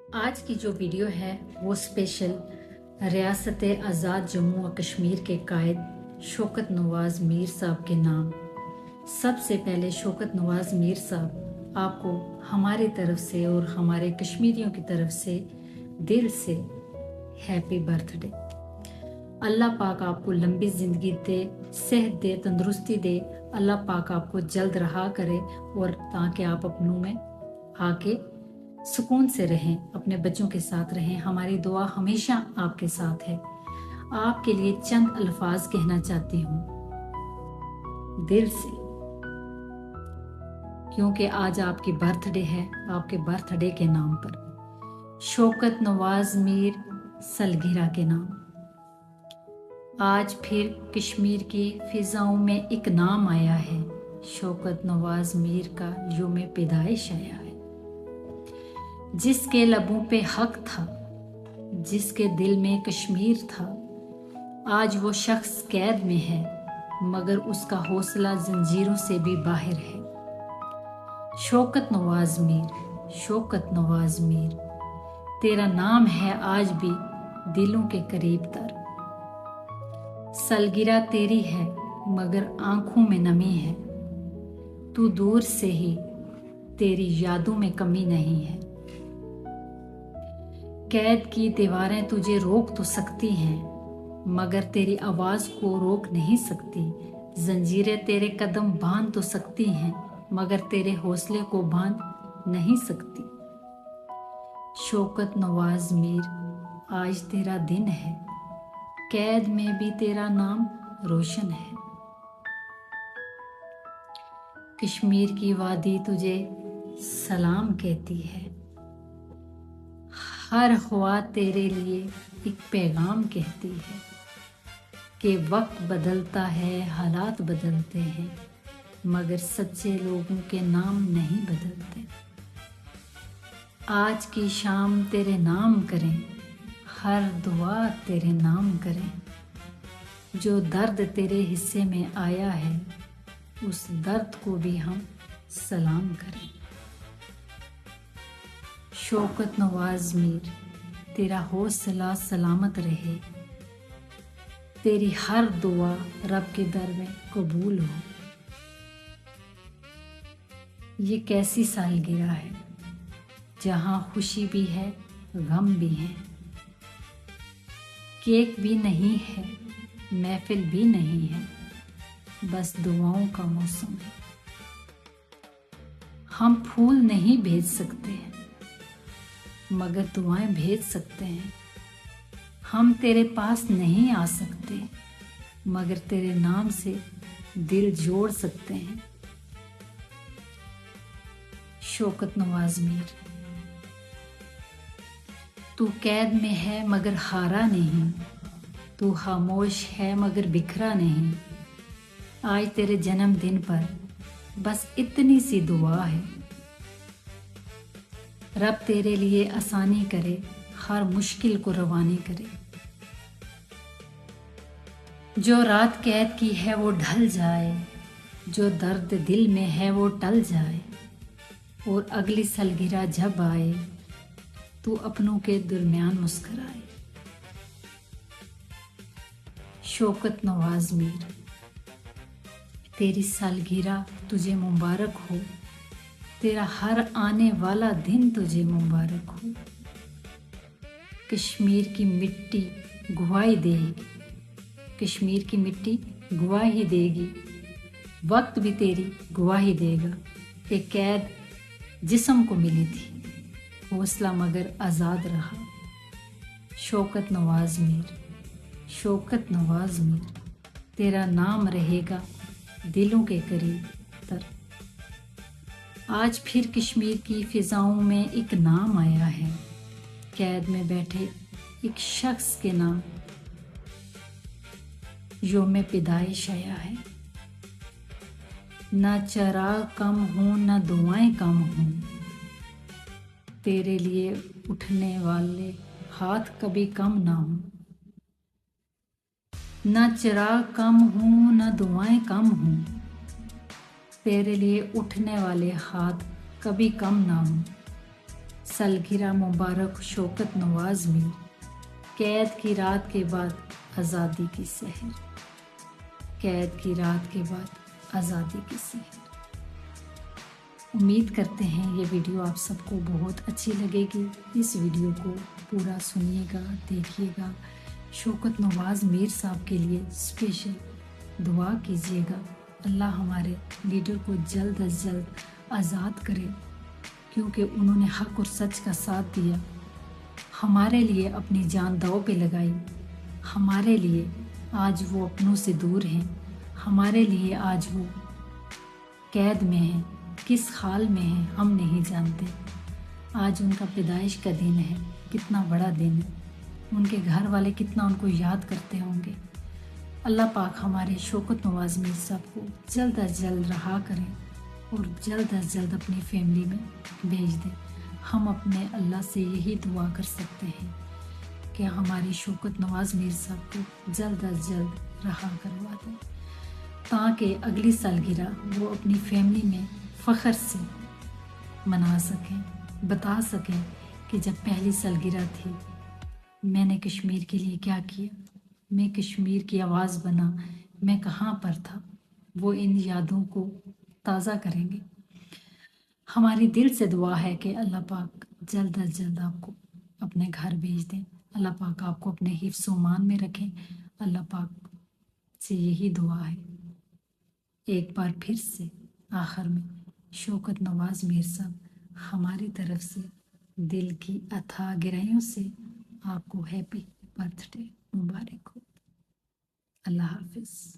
आज की जो वीडियो है वो स्पेशल रियासत आज़ाद जम्मू और कश्मीर के कायद शौकत नवाज़ मीर साहब के नाम। सबसे पहले शौकत नवाज़ मीर साहब, आपको हमारी तरफ से और हमारे कश्मीरियों की तरफ से दिल से हैप्पी बर्थडे। अल्लाह पाक आपको लंबी ज़िंदगी दे, सेहत दे, तंदुरुस्ती दे। अल्लाह पाक आपको जल्द रहा करे और ताकि आप अपनों में आके सुकून से रहें, अपने बच्चों के साथ रहें। हमारी दुआ हमेशा आपके साथ है। आपके लिए चंद अल्फाज कहना चाहती हूँ दिल से, क्योंकि आज आपकी बर्थडे है। आपके बर्थडे के नाम पर शौकत नवाज़ मीर सलगिरा के नाम आज फिर कश्मीर की फिजाओं में एक नाम आया है। शौकत नवाज़ मीर का यौम पैदाइश आया है। जिसके लबों पे हक था, जिसके दिल में कश्मीर था, आज वो शख्स कैद में है, मगर उसका हौसला जंजीरों से भी बाहर है। शौकत नवाज़ मीर, शौकत नवाज़ मीर, तेरा नाम है आज भी दिलों के करीब तर। सलगिरा तेरी है मगर आंखों में नमी है, तू दूर से ही, तेरी यादों में कमी नहीं है। कैद की दीवारें तुझे रोक तो सकती हैं, मगर तेरी आवाज को रोक नहीं सकती। जंजीरें तेरे कदम बांध तो सकती हैं, मगर तेरे हौसले को बांध नहीं सकती। शौकत नवाज़ मीर, आज तेरा दिन है, कैद में भी तेरा नाम रोशन है। कश्मीर की वादी तुझे सलाम कहती है, हर हवा तेरे लिए एक पैगाम कहती है कि वक्त बदलता है, हालात बदलते हैं, मगर सच्चे लोगों के नाम नहीं बदलते। आज की शाम तेरे नाम करें, हर दुआ तेरे नाम करें। जो दर्द तेरे हिस्से में आया है, उस दर्द को भी हम सलाम करें। शौकत नवाज़ मीर, तेरा हौसला सलामत रहे, तेरी हर दुआ रब के दर में कबूल हो। ये कैसी सालगिरह है जहाँ खुशी भी है, गम भी है। केक भी नहीं है, महफिल भी नहीं है, बस दुआओं का मौसम है। हम फूल नहीं भेज सकते, मगर दुआएं भेज सकते हैं। हम तेरे पास नहीं आ सकते, मगर तेरे नाम से दिल जोड़ सकते हैं। शौकत नवाज़ मीर, तू कैद में है मगर हारा नहीं, तू खामोश है मगर बिखरा नहीं। आज तेरे जन्मदिन पर बस इतनी सी दुआ है, रब तेरे लिए आसानी करे, हर मुश्किल को रवानी करे। जो रात कैद की है वो ढल जाए, जो दर्द दिल में है वो टल जाए, और अगली सलगिरह जब आए, तू अपनों के दरमियान मुस्कुराए। शौकत नवाज़ मीर, तेरी सालगिरह तुझे मुबारक हो, तेरा हर आने वाला दिन तुझे मुबारक हो। कश्मीर की मिट्टी गवाही देगी, कश्मीर की मिट्टी गवाही देगी, वक्त भी तेरी गवाही देगा। एक कैद जिस्म को मिली थी, हौसला मगर आज़ाद रहा। शौकत नवाज़ मीर, शौकत नवाज़ मीर, तेरा नाम रहेगा दिलों के करीब तर। आज फिर कश्मीर की फिजाओं में एक नाम आया है, कैद में बैठे एक शख्स के नाम यौम पैदाइश आया है। ना चराग कम हूँ, ना दुआएं कम हूँ, तेरे लिए उठने वाले हाथ कभी कम ना हूँ। ना चिराग कम हूँ, ना दुआएं कम हूँ, तेरे लिए उठने वाले हाथ कभी कम ना हूँ। سالگرہ مبارک شوکت نواز میر، قید کی رات کے بعد آزادی کی سحر، قید کی رات کے بعد آزادی کی سحر۔ امید کرتے ہیں یہ ویڈیو آپ سب کو بہت اچھی لگے گی۔ اس ویڈیو کو پورا سنیے گا، دیکھیے گا۔ شوکت نواز میر صاحب کے لیے اسپیشل دعا کیجیے گا، اللہ ہمارے لیڈر کو جلد از جلد آزاد کرے، کیونکہ انہوں نے حق اور سچ کا ساتھ دیا، ہمارے لیے اپنی جان داؤ پہ لگائی، ہمارے لیے آج وہ اپنوں سے دور ہیں، ہمارے لیے آج وہ قید میں ہیں، کس حال میں ہیں ہم نہیں جانتے۔ آج ان کا پیدائش کا دن ہے، کتنا بڑا دن ہے، ان کے گھر والے کتنا ان کو یاد کرتے ہوں گے۔ اللہ پاک ہمارے شوکت نواز میر صاحب کو جلد از جلد رہا کریں اور جلد از جلد اپنی فیملی میں بھیج دیں۔ ہم اپنے اللہ سے یہی دعا کر سکتے ہیں کہ ہمارے شوکت نواز میر صاحب کو جلد از جلد رہا کروا دیں، تاکہ اگلی سالگرہ وہ اپنی فیملی میں فخر سے منا سکیں، بتا سکیں کہ جب پہلی سالگرہ تھی میں نے کشمیر کے لیے کیا کیا، میں کشمیر کی آواز بنا، میں کہاں پر تھا۔ وہ ان یادوں کو تازہ کریں گے۔ ہماری دل سے دعا ہے کہ اللہ پاک جلد از جلد آپ کو اپنے گھر بھیج دیں، اللہ پاک آپ کو اپنے حفظ و امان میں رکھیں۔ اللہ پاک سے یہی دعا ہے۔ ایک بار پھر سے آخر میں شوکت نواز میر صاحب ہماری طرف سے دل کی اتھاہ گہرائیوں سے آپ کو ہیپی برتھ ڈے مبارک ہو۔ اللہ حافظ۔